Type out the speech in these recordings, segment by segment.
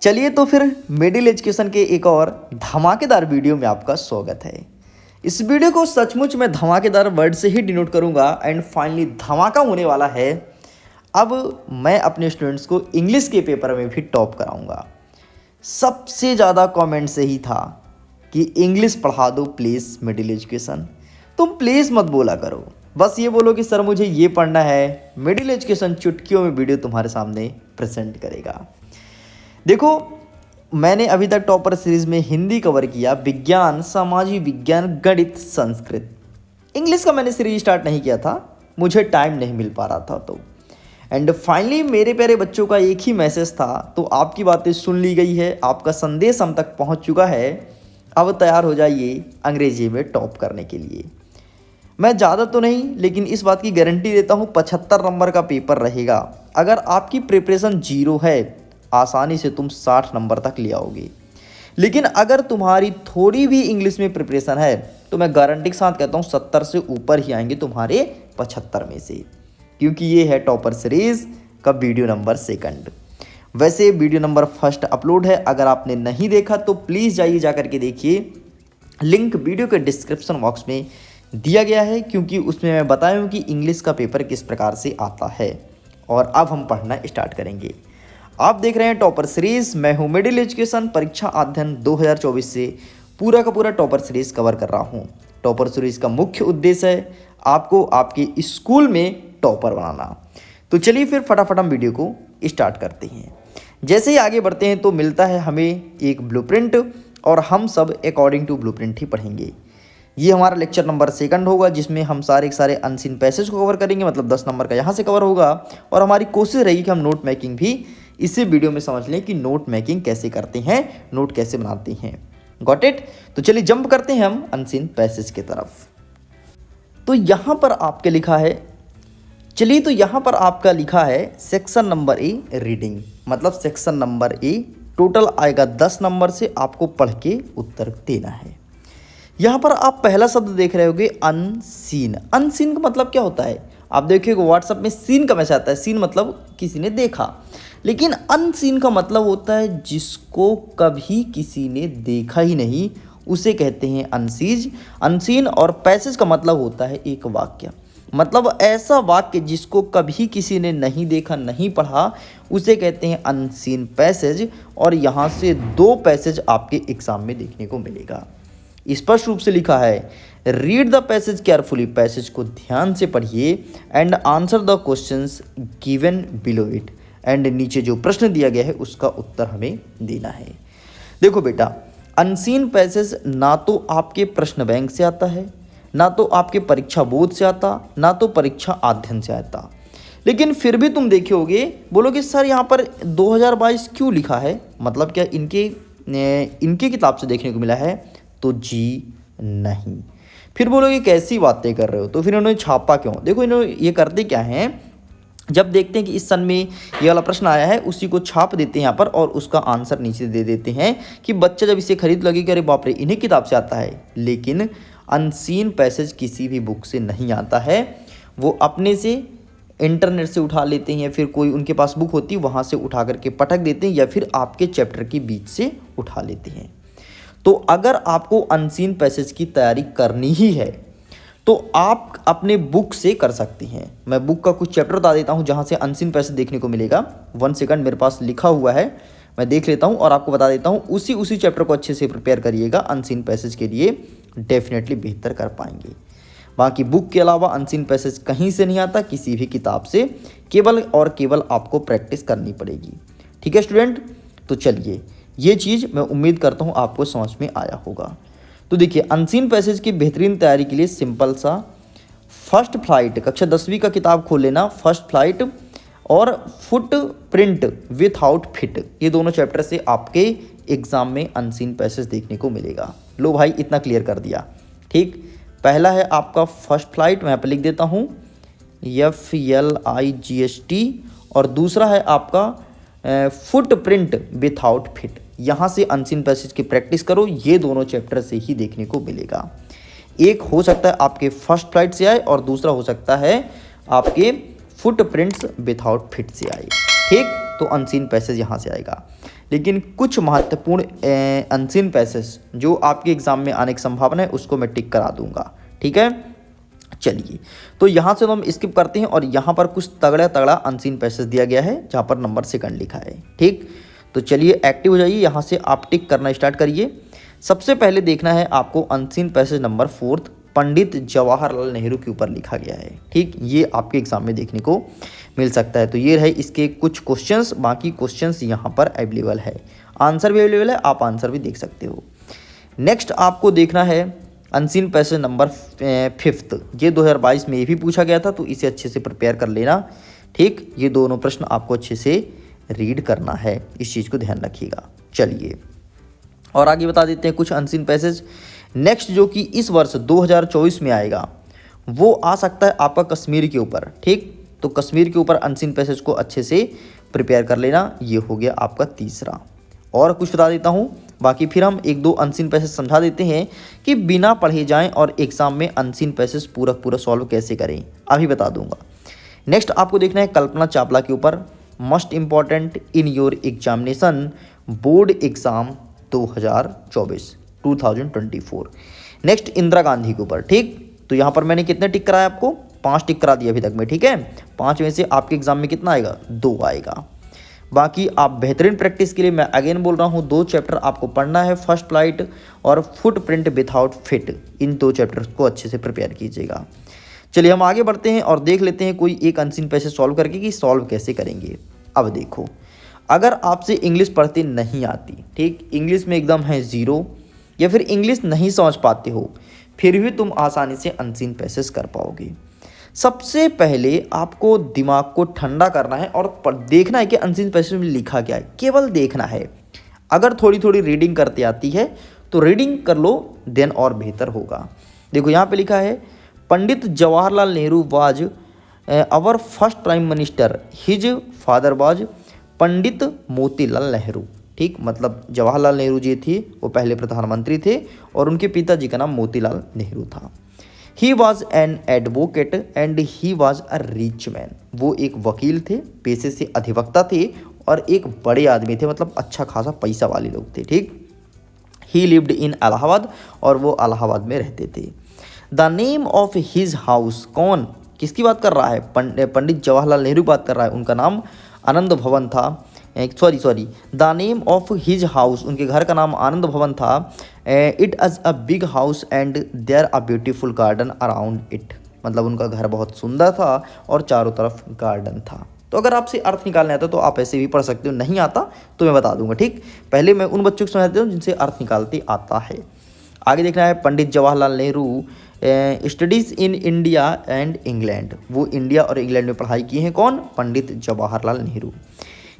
चलिए तो फिर मिडिल एजुकेशन के एक और धमाकेदार वीडियो में आपका स्वागत है। इस वीडियो को सचमुच में धमाकेदार वर्ड से ही डिनोट करूंगा एंड फाइनली धमाका होने वाला है। अब मैं अपने स्टूडेंट्स को इंग्लिश के पेपर में भी टॉप कराऊंगा। सबसे ज़्यादा कमेंट से ही था कि इंग्लिश पढ़ा दो प्लीज़ मिडिल एजुकेशन। तुम प्लीज़ मत बोला करो, बस ये बोलो कि सर मुझे ये पढ़ना है। मिडिल एजुकेशन चुटकियों में वीडियो तुम्हारे सामने प्रेजेंट करेगा। देखो, मैंने अभी तक टॉपर सीरीज में हिंदी कवर किया, विज्ञान, सामाजिक विज्ञान, गणित, संस्कृत। इंग्लिश का मैंने सीरीज स्टार्ट नहीं किया था, मुझे टाइम नहीं मिल पा रहा था। तो एंड फाइनली मेरे प्यारे बच्चों का एक ही मैसेज था, तो आपकी बातें सुन ली गई है, आपका संदेश हम तक पहुंच चुका है। अब तैयार हो जाइए अंग्रेजी में टॉप करने के लिए। मैं ज़्यादा तो नहीं, लेकिन इस बात की गारंटी देता हूँ 75 नंबर का पेपर रहेगा। अगर आपकी प्रिपरेशन 0 है, आसानी से तुम 60 नंबर तक ले आओगे। लेकिन अगर तुम्हारी थोड़ी भी इंग्लिश में प्रिपरेशन है तो मैं गारंटी के साथ कहता हूँ 70 से ऊपर ही आएंगे तुम्हारे 75 में से, क्योंकि ये है टॉपर सीरीज का वीडियो नंबर 2। वैसे वीडियो नंबर 1 अपलोड है, अगर आपने नहीं देखा तो प्लीज़ जाइए जा करके देखिए। लिंक वीडियो के डिस्क्रिप्शन बॉक्स में दिया गया है, क्योंकि उसमें मैं बताया हूँ कि इंग्लिश का पेपर किस प्रकार से आता है। और अब हम पढ़ना स्टार्ट करेंगे। आप देख रहे हैं टॉपर सीरीज। मैं हूं मिडिल एजुकेशन परीक्षा अध्ययन 2024 से पूरा का पूरा टॉपर सीरीज कवर कर रहा हूं। टॉपर सीरीज का मुख्य उद्देश्य है आपको आपके स्कूल में टॉपर बनाना। तो चलिए फिर फटाफट हम वीडियो को स्टार्ट करते हैं। जैसे ही आगे बढ़ते हैं तो मिलता है हमें एक ब्लूप्रिंट, और हम सब अकॉर्डिंग टू ब्लूप्रिंट ही पढ़ेंगे। ये हमारा लेक्चर नंबर 2 होगा, जिसमें हम सारे अनसीन पैसेज को कवर करेंगे, मतलब 10 नंबर का यहाँ से कवर होगा। और हमारी कोशिश रहेगी कि हम नोट मेकिंग भी इसी वीडियो में समझ लें कि नोट मेकिंग कैसे करते हैं, नोट कैसे बनाते हैं। Got it? तो चलिए जंप करते हैं हम अनसीन पैसेज की तरफ। तो यहाँ पर आपके लिखा है, चलिए तो यहाँ पर आपका लिखा है सेक्शन नंबर ए रीडिंग, मतलब सेक्शन नंबर ए टोटल आएगा 10 नंबर से, आपको पढ़ के उत्तर देना है। यहाँ पर आप पहला शब्द देख रहे होगे अनसीन। अनसीन का मतलब क्या होता है? आप देखिएगा व्हाट्सएप में सीन का मैसेज आता है, सीन मतलब किसी ने देखा, लेकिन अनसीन का मतलब होता है जिसको कभी किसी ने देखा ही नहीं, उसे कहते हैं अनसीज अनसीन। और पैसेज का मतलब होता है एक वाक्य, मतलब ऐसा वाक्य जिसको कभी किसी ने नहीं देखा, नहीं पढ़ा, उसे कहते हैं अनसीन पैसेज। और यहाँ से 2 पैसेज आपके एग्जाम में देखने को मिलेगा। स्पष्ट रूप से लिखा है read the passage carefully, passage को ध्यान से पढ़िए, and answer the questions given below it, and नीचे जो प्रश्न दिया गया है उसका उत्तर हमें देना है। देखो बेटा, अनसीन पैसेज ना तो आपके प्रश्न बैंक से आता है, ना तो आपके परीक्षा बोर्ड से आता, ना तो परीक्षा अध्ययन से आता। लेकिन फिर भी तुम देखोगे, बोलोगे सर यहाँ पर 2022 क्यों लिखा है, मतलब क्या इनके किताब से देखने को मिला है? तो जी नहीं। फिर बोलोगे कैसी बातें कर रहे हो, तो फिर इन्होंने छापा क्यों? देखो इन्होंने ये करते क्या हैं, जब देखते हैं कि इस सन में ये वाला प्रश्न आया है, उसी को छाप देते हैं यहाँ पर, और उसका आंसर नीचे दे देते हैं कि बच्चा जब इसे खरीद लगे कि अरे बाप रे इन्हीं किताब से आता है। लेकिन अनसीन पैसेज किसी भी बुक से नहीं आता है, वो अपने से इंटरनेट से उठा लेते हैं, या फिर कोई उनके पास बुक होती है वहाँ से उठा करके पटक देते हैं, या फिर आपके चैप्टर के बीच से उठा लेते हैं। तो अगर आपको अनसीन पैसेज की तैयारी करनी ही है तो आप अपने बुक से कर सकते हैं। मैं बुक का कुछ चैप्टर बता देता हूं जहां से अनसीन पैसेज देखने को मिलेगा। 1 सेकंड, मेरे पास लिखा हुआ है, मैं देख लेता हूं और आपको बता देता हूं। उसी चैप्टर को अच्छे से प्रिपेयर करिएगा, अनसीन पैसेज के लिए डेफिनेटली बेहतर कर पाएंगे। बाकी बुक के अलावा अनसीन पैसेज कहीं से नहीं आता, किसी भी किताब से, केवल और केवल आपको प्रैक्टिस करनी पड़ेगी। ठीक है स्टूडेंट? तो चलिए, ये चीज़ मैं उम्मीद करता हूँ आपको समझ में आया होगा। तो देखिए, अनसीन पैसेज की बेहतरीन तैयारी के लिए सिंपल सा फर्स्ट फ्लाइट, कक्षा 10वीं का किताब खोल लेना, फर्स्ट फ्लाइट और फुट प्रिंट विथआउट फिट, ये दोनों चैप्टर से आपके एग्जाम में अनसीन पैसेज देखने को मिलेगा। लो भाई, इतना क्लियर कर दिया। ठीक, पहला है आपका फर्स्ट फ्लाइट, मैं यहाँ पर लिख देता हूँ FLIGST, और दूसरा है आपका फुट प्रिंट विथआउट फिट। यहाँ से अनसीन पैसेज की प्रैक्टिस करो, ये दोनों चैप्टर से ही देखने को मिलेगा। एक हो सकता है आपके फर्स्ट फ्लाइट से आए, और दूसरा हो सकता है आपके फुट प्रिंट्स विथआउट फिट से आए। ठीक, तो अनसीन पैसेज यहाँ से आएगा। लेकिन कुछ महत्वपूर्ण अनसीन पैसेज जो आपके एग्जाम में आने की संभावना है उसको मैं टिक करा दूंगा, ठीक है। चलिए, तो यहाँ से तो हम स्किप करते हैं और यहाँ पर कुछ तगड़ा तगड़ा अनसीन पैसेज दिया गया है जहाँ पर नंबर सेकंड लिखा है, ठीक। तो चलिए एक्टिव हो जाइए, यहाँ से आप टिक करना स्टार्ट करिए। सबसे पहले देखना है आपको अनसीन पैसेज नंबर 4 पंडित जवाहरलाल नेहरू के ऊपर लिखा गया है, ठीक। ये आपके एग्जाम में देखने को मिल सकता है। तो ये रहे इसके कुछ क्वेश्चंस, बाकी क्वेश्चंस यहाँ पर अवेलेबल है, आंसर भी अवेलेबल है, आप आंसर भी देख सकते हो। नेक्स्ट आपको देखना है अनसीन पैसेज नंबर 5, ये 2022 में ये भी पूछा गया था, तो इसे अच्छे से प्रिपेयर कर लेना, ठीक। ये दोनों प्रश्न आपको अच्छे से रीड करना है, इस चीज़ को ध्यान रखिएगा। चलिए और आगे बता देते हैं कुछ अनसीन पैसेज। नेक्स्ट जो कि इस वर्ष 2024 में आएगा वो आ सकता है आपका कश्मीर के ऊपर, ठीक। तो कश्मीर के ऊपर अनसीन पैसेज को अच्छे से प्रिपेयर कर लेना, ये हो गया आपका तीसरा। और कुछ बता देता हूँ, बाकी फिर हम एक दो अनसीन पैसेज समझा देते हैं कि बिना पढ़े जाएं और एग्जाम में अनसीन पैसेज पूरा सॉल्व कैसे करें, अभी बता दूंगा। नेक्स्ट आपको देखना है कल्पना चावला के ऊपर, most important in your examination board exam 2024। Next Indira Gandhi के ऊपर, ठीक। तो यहाँ पर मैंने कितने टिक कराया आपको, 5 टिक करा दिया अभी तक में, ठीक है। 5 में से आपके एग्जाम में कितना आएगा, 2 आएगा। बाकी आप बेहतरीन प्रैक्टिस के लिए मैं अगेन बोल रहा हूँ 2 चैप्टर आपको पढ़ना है, फर्स्ट फ्लाइट और फुटप्रिंट विदाउट फिट, इन 2 चैप्टर्स को अच्छे से प्रिपेयर कीजिएगा। चलिए हम आगे बढ़ते हैं और देख लेते हैं कोई एक अनसीन पैसेज सॉल्व करके कि सॉल्व कैसे करेंगे। अब देखो, अगर आपसे इंग्लिश पढ़ती नहीं आती, ठीक, इंग्लिश में एकदम है 0 या फिर इंग्लिश नहीं समझ पाते हो, फिर भी तुम आसानी से अनसीन पैसेज कर पाओगे। सबसे पहले आपको दिमाग को ठंडा करना है और देखना है कि अनसीन पैसेज में लिखा क्या है, केवल देखना है। अगर थोड़ी थोड़ी रीडिंग करते आती है तो रीडिंग कर लो, देन और बेहतर होगा। देखो यहाँ पे लिखा है Pandit Jawaharlal Nehru was our first prime minister, his father was Pandit Motilal Nehru, ठीक। मतलब जवाहरलाल नेहरू जी थे वो पहले प्रधानमंत्री थे और उनके पिताजी का नाम मोतीलाल नेहरू था। He was an advocate and he was a rich man, वो एक वकील थे, पेशे से अधिवक्ता थे और एक बड़े आदमी थे, मतलब अच्छा खासा पैसा वाले लोग थे, ठीक। ही लिव्ड इन इलाहाबाद, और वो इलाहाबाद में रहते थे। The name of his house, कौन किसकी बात कर रहा है, पंडित जवाहरलाल नेहरू बात कर रहा है, उनका नाम आनंद भवन था। Sorry the name of his house, उनके घर का नाम आनंद भवन था। It is a big house and there a beautiful garden around it, मतलब उनका घर बहुत सुंदर था और चारों तरफ गार्डन था। तो अगर आपसे अर्थ निकालना आता तो आप ऐसे भी पढ़ सकते हो, नहीं आता तो मैं बता दूंगा, ठीक। पहले मैं उन बच्चों को समझाता हूँ जिनसे अर्थ निकालते आता है। आगे देखना है Pandit Jawaharlal Nehru studies in India and England, वो इंडिया और इंग्लैंड में पढ़ाई की हैं, कौन, Pandit Jawaharlal Nehru.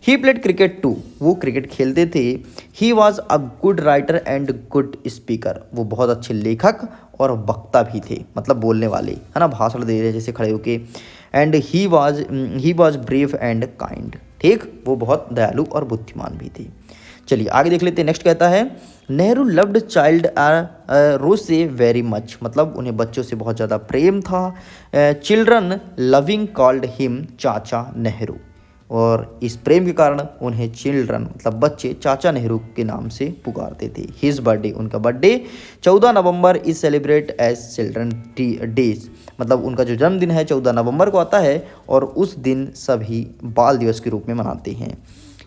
He played cricket too, वो क्रिकेट खेलते थे। He was a good writer and good speaker, वो बहुत अच्छे लेखक और वक्ता भी थे, मतलब बोलने वाले, है ना, भाषण दे रहे जैसे खड़े होके। And he was brave and kind, ठीक, वो बहुत दयालु और बुद्धिमान भी थे। चलिए आगे देख लेते हैं। नेक्स्ट कहता है नेहरू लव्ड चाइल्ड रोज से वेरी मच, मतलब उन्हें बच्चों से बहुत ज़्यादा प्रेम था। चिल्ड्रन लविंग कॉल्ड हिम चाचा नेहरू, और इस प्रेम के कारण उन्हें चिल्ड्रन मतलब बच्चे चाचा नेहरू के नाम से पुकारते थे। हिज बर्थडे, उनका बर्थडे 14 नवंबर is celebrate as children days, मतलब उनका जो जन्मदिन है 14 नवंबर को आता है और उस दिन सभी बाल दिवस के रूप में मनाते हैं।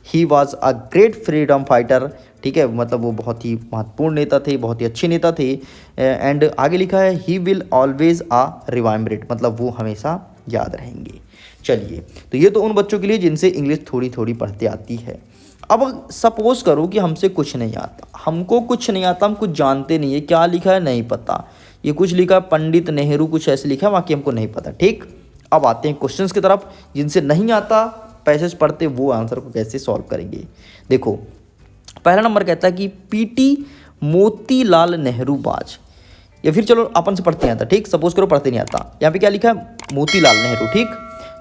ही was a great freedom fighter, ठीक है, मतलब वो बहुत ही महत्वपूर्ण नेता थे, बहुत ही अच्छे नेता थे। एंड आगे लिखा है he will always ah remembered, मतलब वो हमेशा याद रहेंगे। चलिए, तो ये तो उन बच्चों के लिए जिनसे इंग्लिश थोड़ी थोड़ी पढ़ते आती है। अब सपोज करो कि हमसे कुछ नहीं आता, हमको कुछ नहीं आता, हम कुछ जानते नहीं है, क्या लिखा है नहीं पता, ये कुछ लिखा है पंडित नेहरू, कुछ ऐसे लिखा है, बाकी हमको नहीं पता, ठीक। अब आते हैं क्वेश्चंस की तरफ। जिनसे नहीं आता पैसेज पढ़ते वो आंसर को कैसे सॉल्व करेंगे। देखो पहला नंबर कहता है कि पीटी मोतीलाल नेहरू बाज, या फिर चलो अपन से पढ़ते नहीं आता, ठीक, सपोज करो पढ़ते नहीं आता, यहाँ पे क्या लिखा है मोतीलाल नेहरू, ठीक।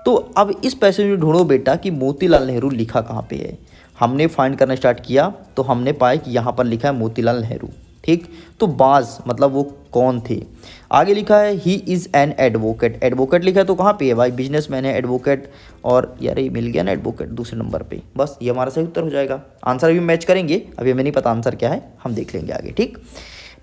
तो अब इस पैसेज में ढूंढो बेटा कि मोतीलाल नेहरू लिखा कहाँ पे है। हमने फाइंड करना स्टार्ट किया तो हमने पाया कि यहाँ पर लिखा है मोतीलाल नेहरू, ठीक, तो बाज मतलब वो कौन थे। आगे लिखा है he is an advocate, advocate लिखा है तो कहाँ पे है भाई, बिजनेसमैन है एडवोकेट, और यार ये मिल गया ना एडवोकेट दूसरे नंबर पे, बस ये हमारा सही उत्तर हो जाएगा। आंसर भी मैच करेंगे, अभी हमें नहीं पता आंसर क्या है, हम देख लेंगे आगे। ठीक,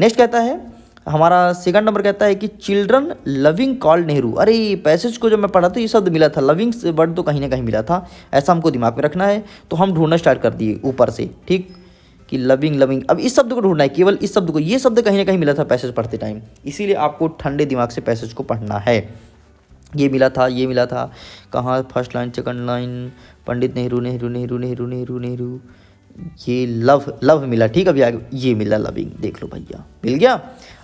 नेक्स्ट कहता है हमारा सेकंड नंबर कहता है कि चिल्ड्रन लविंग कॉल्ड नेहरू। अरे पैसेज को जब मैं पढ़ा तो ये शब्द मिला था, लविंग से वर्ड तो कहीं ना कहीं मिला था, ऐसा हमको दिमाग में रखना है। तो हम ढूंढना स्टार्ट कर दिए ऊपर से, ठीक, कि लविंग लविंग, अब इस शब्द को ढूंढना है, केवल इस शब्द को, ये शब्द कहीं ना कहीं मिला था पैसेज पढ़ते टाइम, इसीलिए आपको ठंडे दिमाग से पैसेज को पढ़ना है। ये मिला था, ये मिला था, कहाँ, first line second line, Pandit Nehru Nehru Nehru Nehru Nehru Nehru, ये लव मिला। ठीक, अभी आगे ये मिला लविंग, देख लो भैया मिल गया।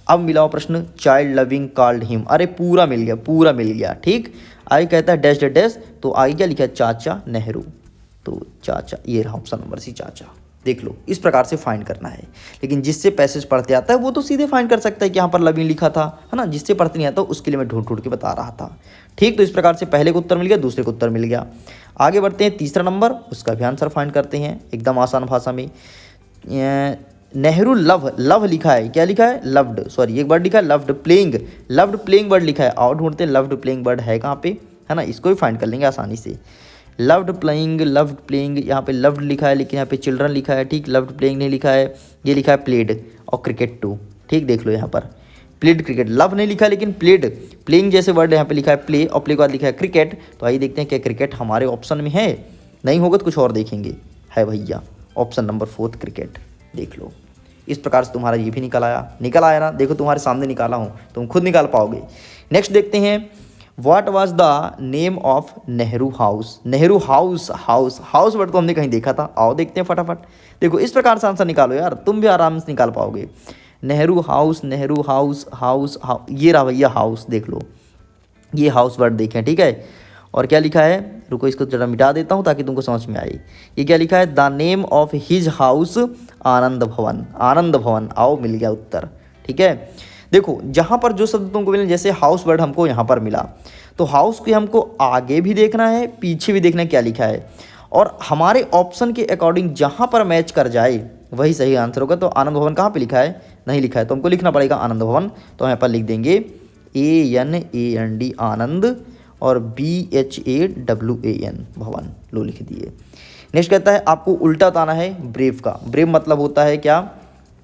अब मिला हुआ प्रश्न चाइल्ड लविंग कॉल्ड हिम, अरे पूरा मिल गया, पूरा मिल गया। ठीक, आगे कहता है डैश डैश, तो आगे क्या लिखा है, चाचा नेहरू, तो चाचा, ये रहा ऑप्शन नंबर सी, चाचा। देख लो, इस प्रकार से फाइंड करना है, लेकिन जिससे पैसेज पढ़ते आता है वो तो सीधे फाइंड कर सकता है कि यहाँ पर लविंग लिखा था, है ना। जिससे पढ़ते नहीं आता उसके लिए मैं ढूंढ ढूंढ के बता रहा था। ठीक, तो इस प्रकार से पहले को उत्तर मिल गया, दूसरे को उत्तर मिल गया। आगे बढ़ते हैं, तीसरा नंबर, उसका भी आंसर फाइंड करते हैं एकदम आसान भाषा में। नेहरू लव लिखा है, क्या लिखा है, लव्ड, सॉरी एक वर्ड लिखा है loved, playing, loved playing word लिखा है, और ढूंढते हैं लव्ड प्लेइंग वर्ड है कहाँ पे, है ना, इसको भी फाइंड कर लेंगे आसानी से। लव्ड प्लेइंग, यहाँ पे लव्ड लिखा है लेकिन यहाँ पे चिल्ड्रन लिखा है। ठीक, लव्ड प्लेइंग नहीं लिखा है, ये लिखा है प्लेड और क्रिकेट टू। ठीक, देख लो यहाँ पर प्लेड क्रिकेट, लव नहीं लिखा है लेकिन प्लेड, प्लेइंग जैसे वर्ड यहाँ पे लिखा है प्ले, और प्ले के बाद लिखा है क्रिकेट। तो आइए देखते हैं क्या क्रिकेट हमारे ऑप्शन में है, नहीं होगा तो कुछ और देखेंगे। है भैया ऑप्शन नंबर 4 क्रिकेट, देख लो। इस प्रकार से तुम्हारा ये भी निकल आया ना, देखो तुम्हारे सामने निकाला हूँ, तुम खुद निकाल पाओगे। नेक्स्ट देखते हैं, what was the name of Nehru house. Nehru house word तो हमने कहीं देखा था, आओ देखते हैं फटाफट। देखो इस प्रकार से आंसर निकालो यार, तुम भी आराम से निकाल पाओगे। नेहरू हाउस, ये रहा भैया हाउस, देख लो ये हाउस वर्ड देखें। ठीक है, और क्या लिखा है, रुको इसको जरा मिटा देता हूँ ताकि तुमको समझ में आए। ये क्या लिखा है, the name of his house Anand Bhavan, आओ मिल गया उत्तर। ठीक है, देखो जहाँ पर जो शब्द तुमको मिले, जैसे हाउस वर्ड हमको यहाँ पर मिला, तो हाउस के हमको आगे भी देखना है पीछे भी देखना है क्या लिखा है, और हमारे ऑप्शन के अकॉर्डिंग जहाँ पर मैच कर जाए वही सही आंसर होगा। तो आनंद भवन कहाँ पे लिखा है, नहीं लिखा है, तो हमको लिखना पड़ेगा आनंद भवन। तो यहाँ पर लिख देंगे ANAND आनंद और BHAWAN भवन, लो लिख दिए। नेक्स्ट कहता है आपको उल्टा बताना है ब्रेव का। ब्रेव मतलब होता है क्या,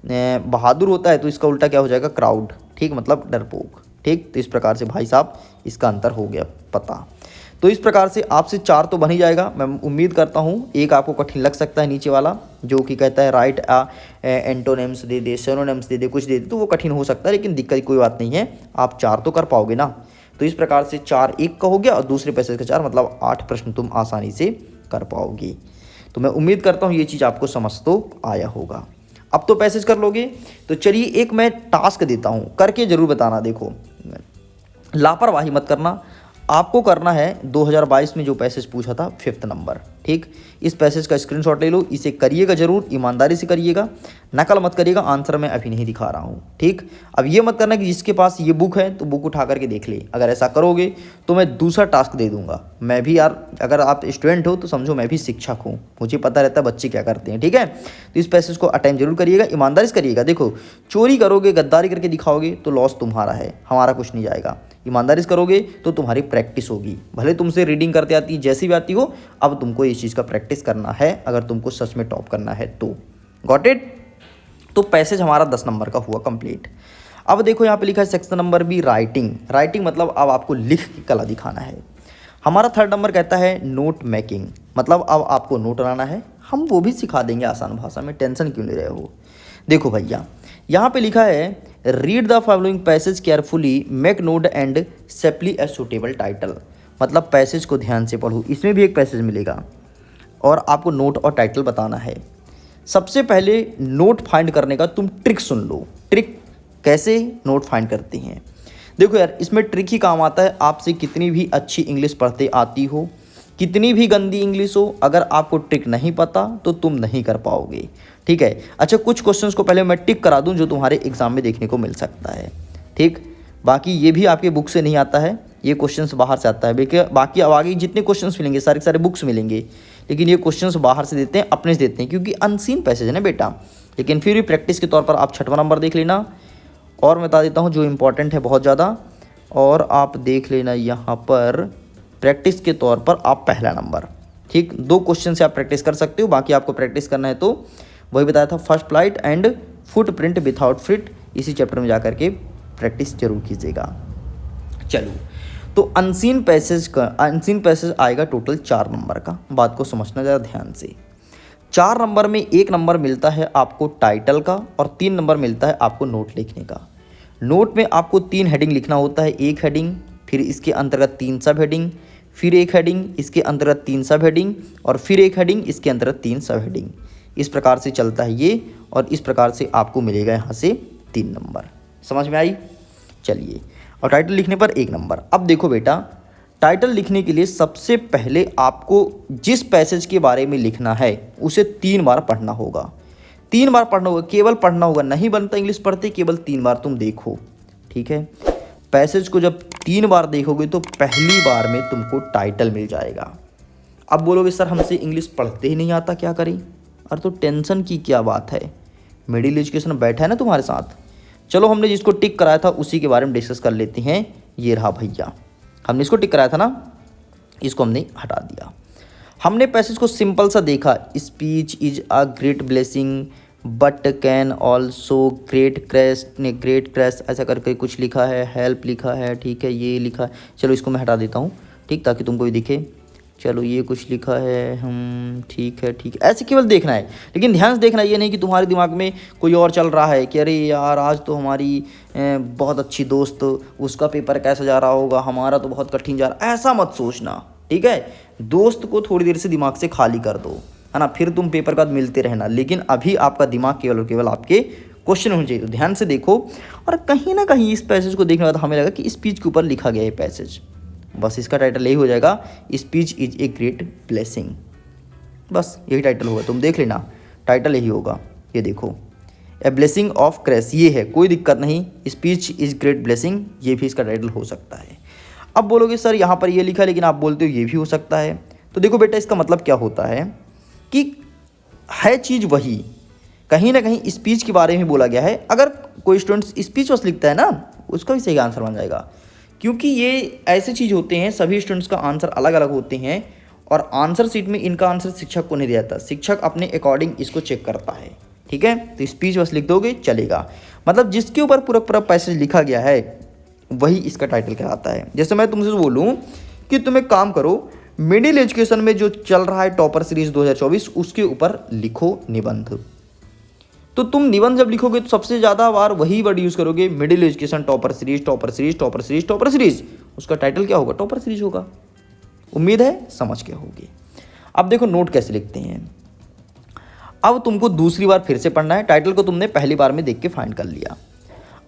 बहादुर होता है, तो इसका उल्टा क्या हो जाएगा, क्राउड। ठीक, मतलब डरपोक। ठीक, तो इस प्रकार से भाई साहब इसका अंतर हो गया पता। तो इस प्रकार से आपसे 4 तो बन ही जाएगा। मैं उम्मीद करता हूँ एक आपको कठिन लग सकता है नीचे वाला, जो कि कहता है राइट एंटोनिम्स दे दे, सिनोनिम्स दे दे, कुछ दे दे, तो वो कठिन हो सकता है, लेकिन दिक्कत कोई बात नहीं है, आप 4 तो कर पाओगे ना। तो इस प्रकार से 4 1 का हो गया और दूसरे पैसेज का 4, मतलब 8 प्रश्न तुम आसानी से कर पाओगे। तो मैं उम्मीद करता हूँ ये चीज़ आपको समझ तो आया होगा। अब तो पैसेज कर लोगे, तो चलिए एक मैं टास्क देता हूँ, करके ज़रूर बताना। देखो लापरवाही मत करना, आपको करना है 2022 में जो पैसेज पूछा था 5th नंबर। ठीक, इस पैसेज का स्क्रीनशॉट ले लो, इसे करिएगा जरूर, ईमानदारी से करिएगा, नकल मत करिएगा। आंसर मैं अभी नहीं दिखा रहा हूँ। ठीक, अब ये मत करना कि जिसके पास ये बुक है तो बुक उठा करके देख ले, अगर ऐसा करोगे तो मैं दूसरा टास्क दे दूंगा। मैं भी यार, अगर आप स्टूडेंट हो तो समझो मैं भी शिक्षक हूँ, मुझे पता रहता है बच्चे क्या करते हैं। ठीक है, तो इस पैसेज को अटेम्प्ट जरूर करिएगा, ईमानदारी से करिएगा। देखो चोरी करोगे, गद्दारी करके दिखाओगे तो लॉस तुम्हारा है, हमारा कुछ नहीं जाएगा। ईमानदारी से करोगे तो तुम्हारी प्रैक्टिस होगी, भले तुमसे रीडिंग करते आती जैसी भी आती हो, अब तुमको इस चीज़ का प्रैक्टिस करना है अगर तुमको सच में टॉप करना है तो। Got it. तो पैसेज हमारा 10 नंबर का हुआ कंप्लीट। अब देखो यहाँ पे लिखा है सेक्शन नंबर B राइटिंग मतलब अब आपको लिख की कला दिखाना है। हमारा 3rd नंबर कहता है नोट मेकिंग, मतलब अब आपको नोट बनाना है, हम वो भी सिखा देंगे आसान भाषा में, टेंशन क्यों ले रहे हो। देखो भैया यहाँ पे लिखा है read the following passage carefully, make note and supply a suitable title, मतलब पैसेज को ध्यान से पढ़ो। इसमें भी एक पैसेज मिलेगा और आपको नोट और टाइटल बताना है। सबसे पहले नोट फाइंड करने का तुम ट्रिक सुन लो। ट्रिक कैसे नोट फाइंड करते हैं, देखो यार इसमें ट्रिक ही काम आता है। आपसे कितनी भी अच्छी इंग्लिश पढ़ते आती हो, कितनी भी गंदी इंग्लिश हो, अगर आपको ट्रिक नहीं पता तो तुम नहीं कर पाओगे। ठीक है, अच्छा कुछ क्वेश्चंस को पहले मैं टिक करा दूं जो तुम्हारे एग्जाम में देखने को मिल सकता है। ठीक, बाकी ये भी आपके बुक से नहीं आता है, ये क्वेश्चंस बाहर से आता है। बाकी अब आगे जितने क्वेश्चंस मिलेंगे सारे बुक्स मिलेंगे, लेकिन ये क्वेश्चंस बाहर से देते हैं, अपने से देते हैं, क्योंकि अनसीन पैसेज है ना बेटा। लेकिन फिर भी प्रैक्टिस के तौर पर आप 6वां नंबर देख लेना। और मैं बता देता हूँ जो इंपॉर्टेंट है बहुत ज़्यादा, और आप देख लेना यहाँ पर प्रैक्टिस के तौर पर आप पहला नंबर। ठीक, 2 क्वेश्चन से आप प्रैक्टिस कर सकते हो, बाकी आपको प्रैक्टिस करना है तो वही बताया था, first flight and footprint without fit, इसी चैप्टर में जाकर के प्रैक्टिस जरूर कीजिएगा। चलो, तो अनसीन पैसेज आएगा टोटल 4 नंबर का। बात को समझना ज़रा ध्यान से। 4 नंबर में 1 नंबर मिलता है आपको टाइटल का और 3 नंबर मिलता है आपको नोट लिखने का। नोट में आपको 3 हेडिंग लिखना होता है, 1 हेडिंग, फिर इसके अंतर्गत 3 सब हेडिंग, फिर 1 हेडिंग, इसके अंतर्गत 3 सब हेडिंग, और फिर 1 हेडिंग, इसके अंतर्गत 3 सब हेडिंग। इस प्रकार से चलता है ये, और इस प्रकार से आपको मिलेगा यहाँ से 3 नंबर। समझ में आई? चलिए, और टाइटल लिखने पर 1 नंबर। अब देखो बेटा, टाइटल लिखने के लिए सबसे पहले आपको जिस पैसेज के बारे में लिखना है उसे 3 बार पढ़ना होगा। 3 बार पढ़ना होगा, केवल पढ़ना होगा, नहीं बनता इंग्लिश पढ़ते, केवल 3 बार तुम देखो। ठीक है, पैसेज को जब 3 बार देखोगे तो पहली बार में तुमको टाइटल मिल जाएगा। अब बोलोगे सर हमसे इंग्लिश पढ़ते ही नहीं आता, क्या करें? अरे तो टेंशन की क्या बात है, मिडिल एजुकेशन बैठा है ना तुम्हारे साथ। चलो, हमने जिसको टिक कराया था उसी के बारे में डिस्कस कर लेते हैं। ये रहा भैया, हमने इसको टिक कराया था ना, इसको हमने हटा दिया। हमने पैसेज को सिंपल सा देखा, speech is a great blessing but can also great crash ऐसा करके कुछ लिखा है, हेल्प लिखा है, ठीक है, ये लिखा है। चलो इसको मैं हटा देता हूँ, ठीक, ताकि तुमको भी दिखे। चलो ये कुछ लिखा है, ठीक है, ऐसे केवल देखना है, लेकिन ध्यान से देखना, ये नहीं कि तुम्हारे दिमाग में कोई और चल रहा है कि अरे यार आज तो हमारी बहुत अच्छी दोस्त, उसका पेपर कैसा जा रहा होगा, हमारा तो बहुत कठिन जा रहा है, ऐसा मत सोचना। ठीक है, दोस्त को थोड़ी देर से दिमाग से खाली कर दो, है ना, फिर तुम पेपर के बाद मिलते रहना। लेकिन अभी आपका दिमाग केवल और केवल आपके क्वेश्चन होने चाहिए, तो ध्यान से देखो। और कहीं ना कहीं इस पैसेज को देखने के बाद हमें लगा कि स्पीच के ऊपर लिखा गया है पैसेज, बस इसका टाइटल यही हो जाएगा, speech is a great blessing. बस यही टाइटल होगा, तुम देख लेना, टाइटल यही होगा। ये देखो, ए ब्लेसिंग ऑफ क्रैश, ये है, कोई दिक्कत नहीं, स्पीच इज ग्रेट ब्लेसिंग, ये भी इसका टाइटल हो सकता है। अब बोलोगे सर यहाँ पर ये लिखा है, लेकिन आप बोलते हो ये भी हो सकता है। तो देखो बेटा, इसका मतलब क्या होता है कि है चीज़ वही, कहीं ना कहीं स्पीच के बारे में बोला गया है। अगर कोई स्टूडेंट स्पीच बस लिखता है ना, उसका भी सही आंसर बन जाएगा, क्योंकि ये ऐसे चीज़ होते हैं, सभी स्टूडेंट्स का आंसर अलग अलग होते हैं, और आंसर शीट में इनका आंसर शिक्षक को नहीं दिया जाता, शिक्षक अपने अकॉर्डिंग इसको चेक करता है। ठीक है, तो स्पीच बस लिख दोगे चलेगा, मतलब जिसके ऊपर पूरा पैसेज लिखा गया है वही इसका टाइटल कहलाता है। जैसे मैं तुमसे बोलूँ कि तुम एक काम करो, मिडिल एजुकेशन में जो चल रहा है टॉपर सीरीज 2024, उसके ऊपर लिखो निबंध। तो तुम निबंध जब लिखोगे तो सबसे ज़्यादा बार वही वर्ड यूज़ करोगे, मिडिल एजुकेशन टॉपर सीरीज, उसका टाइटल क्या होगा? टॉपर सीरीज होगा। उम्मीद है समझ के होगे। अब देखो नोट कैसे लिखते हैं। अब तुमको दूसरी बार फिर से पढ़ना है, टाइटल को तुमने पहली बार में देख के फाइंड कर लिया।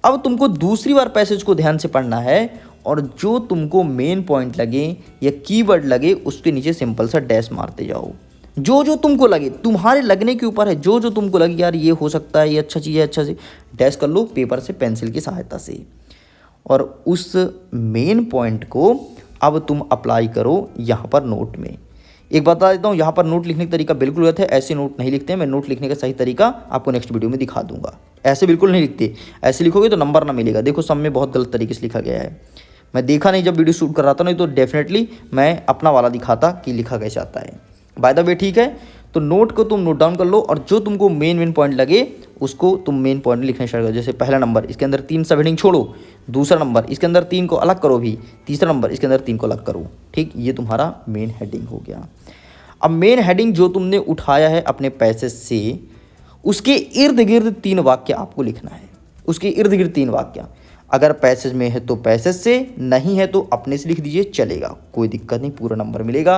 अब तुमको दूसरी बार पैसेज को ध्यान से पढ़ना है, और जो तुमको मेन पॉइंट लगे या कीवर्ड लगे उसके नीचे सिंपल सा डैश मारते जाओ। जो जो तुमको लगे, तुम्हारे लगने के ऊपर है, जो जो तुमको लगे यार ये हो सकता है, ये अच्छा चीज़ है, अच्छा से डैश कर लो पेपर से पेंसिल की सहायता से, और उस मेन पॉइंट को अब तुम अप्लाई करो यहाँ पर नोट में। एक बता देता हूँ, यहाँ पर नोट लिखने का तरीका बिल्कुल गलत है, ऐसे नोट नहीं लिखते हैं। मैं नोट लिखने का सही तरीका आपको नेक्स्ट वीडियो में दिखा दूंगा। ऐसे बिल्कुल नहीं लिखते, ऐसे लिखोगे तो नंबर ना मिलेगा। देखो सब में बहुत गलत तरीके से लिखा गया है, मैं देखा नहीं जब वीडियो शूट कर रहा था, नहीं तो डेफिनेटली मैं अपना वाला दिखाता कि लिखा कैसे आता है। बाय द वे ठीक है, तो नोट को तुम नोट डाउन कर लो, और जो तुमको मेन पॉइंट लगे उसको तुम मेन पॉइंट में लिखना स्टार्ट करो। जैसे पहला नंबर, इसके अंदर 3 सब हेडिंग छोड़ो, दूसरा नंबर इसके अंदर 3 को अलग करो भी, तीसरा नंबर इसके अंदर 3 को अलग करो। ठीक, ये तुम्हारा मेन हेडिंग हो गया। अब मेन हेडिंग जो तुमने उठाया है अपने पैसेज से, उसके इर्द गिर्द 3 वाक्य आपको लिखना है। उसके इर्द गिर्द 3 वाक्य, अगर पैसेज में है तो पैसेज से, नहीं है तो अपने से लिख दीजिए, चलेगा, कोई दिक्कत नहीं, पूरा नंबर मिलेगा।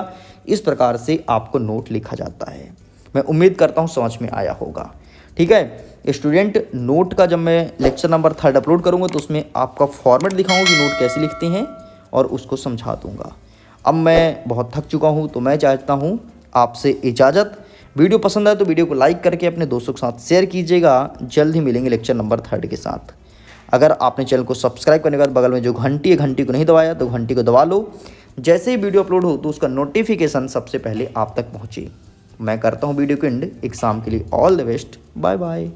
इस प्रकार से आपको नोट लिखा जाता है। मैं उम्मीद करता हूँ समझ में आया होगा। ठीक है स्टूडेंट, नोट का जब मैं लेक्चर नंबर 3 अपलोड करूँगा तो उसमें आपका फॉर्मेट दिखाऊंगा कि नोट कैसे लिखते हैं, और उसको समझा दूँगा। अब मैं बहुत थक चुका हूँ, तो मैं चाहता हूँ आपसे इजाज़त। वीडियो पसंद आए तो वीडियो को लाइक करके अपने दोस्तों के साथ शेयर कीजिएगा। जल्द ही मिलेंगे लेक्चर नंबर 3 के साथ। अगर आपने चैनल को सब्सक्राइब करने के बाद बगल में जो घंटी है, घंटी को नहीं दबाया तो घंटी को दबा लो, जैसे ही वीडियो अपलोड हो तो उसका नोटिफिकेशन सबसे पहले आप तक पहुँचे। मैं करता हूँ वीडियो को एंड एग्जाम के लिए। All the best, bye bye.